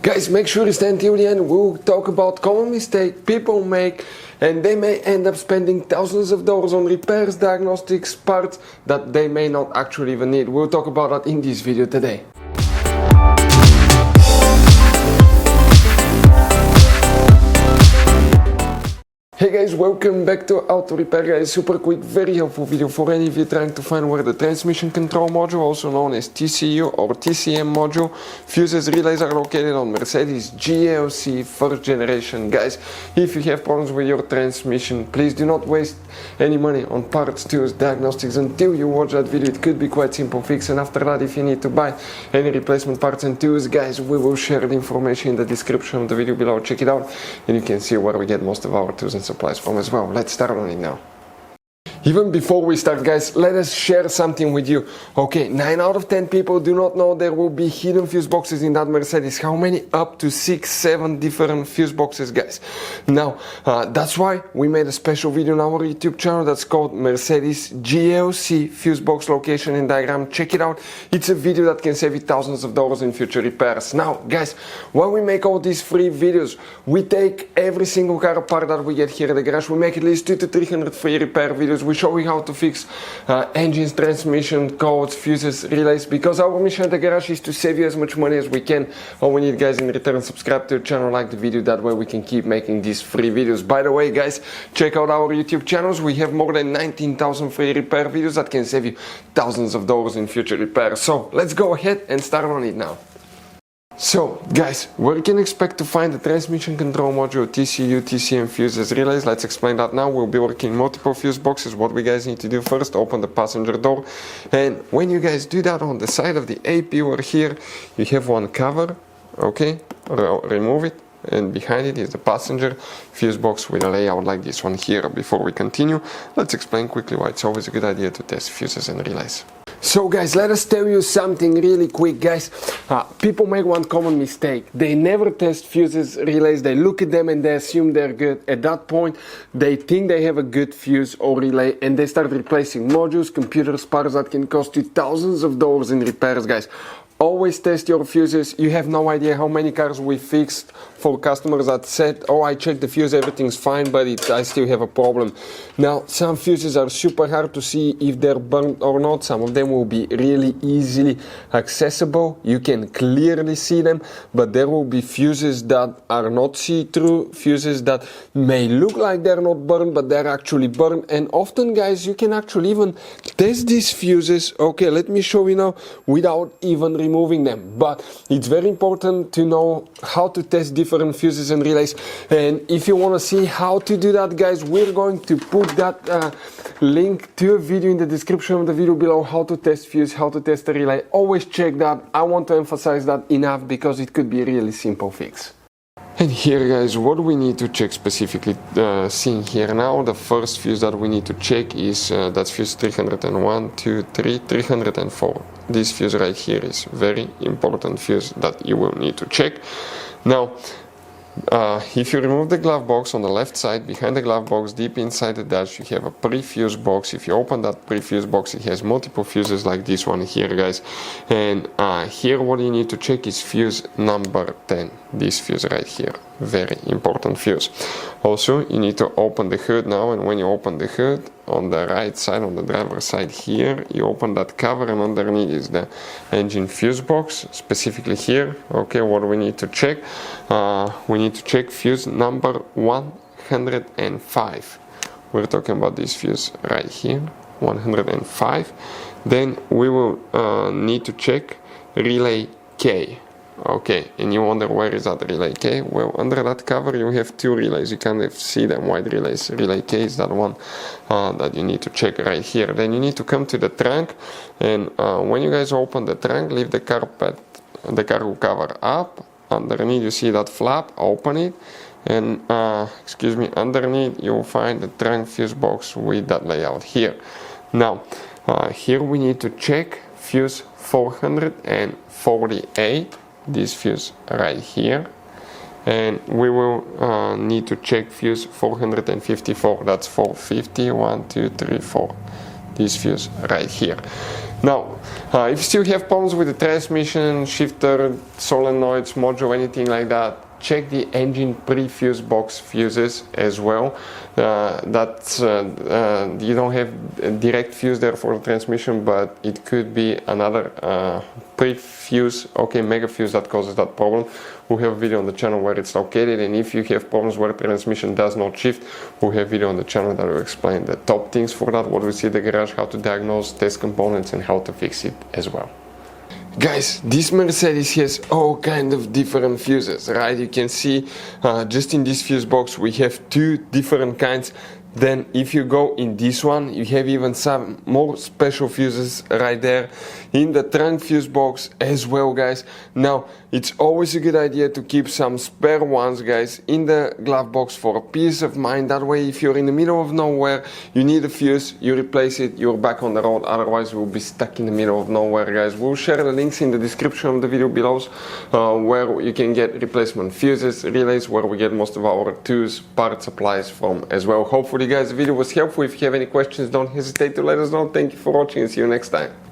Guys, make sure you stay until the end. We'll talk about common mistakes people make, and they may end up spending thousands of dollars on repairs, diagnostics, parts that they may not actually even need. We'll talk about that in this video today. Hey guys, welcome back to Auto Repair Guys. Super quick, very helpful video for any of you trying to find where the transmission control module, also known as TCU or TCM module, fuses, relays are located on Mercedes GLC first generation. Guys, if you have problems with your transmission, please do not waste any money on parts, tools, diagnostics until you watch that video. It could be quite simple fix, and after that, if you need to buy any replacement parts and tools, guys, we will share the information in the description of the video below. Check it out and you can see where we get most of our tools and supplies from as well. Let's start on it now. Even before we start, guys, let us share something with you. Okay, 9 out of 10 people do not know there will be hidden fuse boxes in that Mercedes. How many? Up to 6-7 different fuse boxes, guys. Now, that's why we made a special video on our YouTube channel that's called Mercedes GLC fuse box location and diagram. Check it out. It's a video that can save you thousands of dollars in future repairs. Now, guys, when we make all these free videos, we take every single car apart that we get here at the garage. We make at least 200 to 300 free repair videos. We show you how to fix engines, transmission, codes, fuses, relays, because our mission at the garage is to save you as much money as we can. All we need, guys, in return, subscribe to the channel, like the video, that way we can keep making these free videos. By the way, guys, check out our YouTube channels. We have more than 19,000 free repair videos that can save you thousands of dollars in future repairs. So let's go ahead and start on it now. So, guys, where you can expect to find the transmission control module, TCU, TCM fuses, relays? Let's explain that now. We'll be working multiple fuse boxes. What we guys need to do first, open the passenger door, and when you guys do that, on the side of the AP over here, you have one cover, okay, remove it, and behind it is the passenger fuse box with a layout like this one here. Before we continue, let's explain quickly why it's always a good idea to test fuses and relays. So guys, let us tell you something really quick, guys. People make one common mistake. They never test fuses, relays. They look at them and they assume they're good. At that point, they think they have a good fuse or relay and they start replacing modules, computers, parts that can cost you thousands of dollars in repairs, guys. Always test your fuses. You have no idea how many cars we fixed for customers that said, oh, I checked the fuse, everything's fine, but I still have a problem. Now, some fuses are super hard to see if they're burnt or not. Some of them will be really easily accessible. You can clearly see them, but there will be fuses that are not see-through, fuses that may look like they're not burned, but they're actually burned. And often, guys, you can actually even test these fuses. Okay, let me show you now without even removing them. But it's very important to know how to test different fuses and relays, and if you want to see how to do that, guys, we're going to put that link to a video in the description of the video below, how to test fuse, how to test a relay. Always check that. I want to emphasize that enough because it could be a really simple fix. And here, guys, what we need to check specifically, seeing here now, the first fuse that we need to check is that's fuse 301, 2, 3, 304. This fuse right here is very important fuse that you will need to check. Now, if you remove the glove box, on the left side, behind the glove box, deep inside the dash, you have a pre-fuse box. If you open that pre-fuse box, it has multiple fuses like this one here, guys. And here what you need to check is fuse number 10, this fuse right here. Very important fuse. Also, you need to open the hood now, and when you open the hood, on the right side, on the driver's side here, you open that cover, and underneath is the engine fuse box, specifically here. Okay, what we need to check? We need to check fuse number 105. We're talking about this fuse right here, 105. Then we will need to check relay K. Okay, and you wonder where is that relay K? Well, under that cover you have two relays. You can't see them, white relays. Relay K is that one that you need to check right here. Then you need to come to the trunk, and when you guys open the trunk, leave the cargo cover up. Underneath you see that flap, open it, and excuse me, underneath you'll find the trunk fuse box with that layout here. Now, here we need to check fuse 448. This fuse right here, and we will need to check fuse 454. That's 450, 1, 2, 3, 4. This fuse right here. Now, if you still have problems with the transmission, shifter, solenoids, module, anything like that, check the engine pre-fuse box fuses as well. You don't have a direct fuse there for the transmission, but it could be another pre-fuse, mega fuse that causes that problem. We have a video on the channel where it's located, and if you have problems where the transmission does not shift, we have a video on the channel that will explain the top things for that, what we see in the garage, how to diagnose, test components, and how to fix it as well. Guys, this Mercedes has all kind of different fuses, right? You can see just in this fuse box we have two different kinds. Then if you go in this one, you have even some more special fuses right there in the trunk fuse box as well, guys. Now, it's always a good idea to keep some spare ones, guys, in the glove box for a peace of mind. That way, if you're in the middle of nowhere, you need a fuse, you replace it, you're back on the road. Otherwise, we'll be stuck in the middle of nowhere, guys. We'll share the links in the description of the video below where you can get replacement fuses, relays, where we get most of our tools, part supplies from as well. Hopefully, guys, the video was helpful. If you have any questions, don't hesitate to let us know. Thank you for watching and see you next time.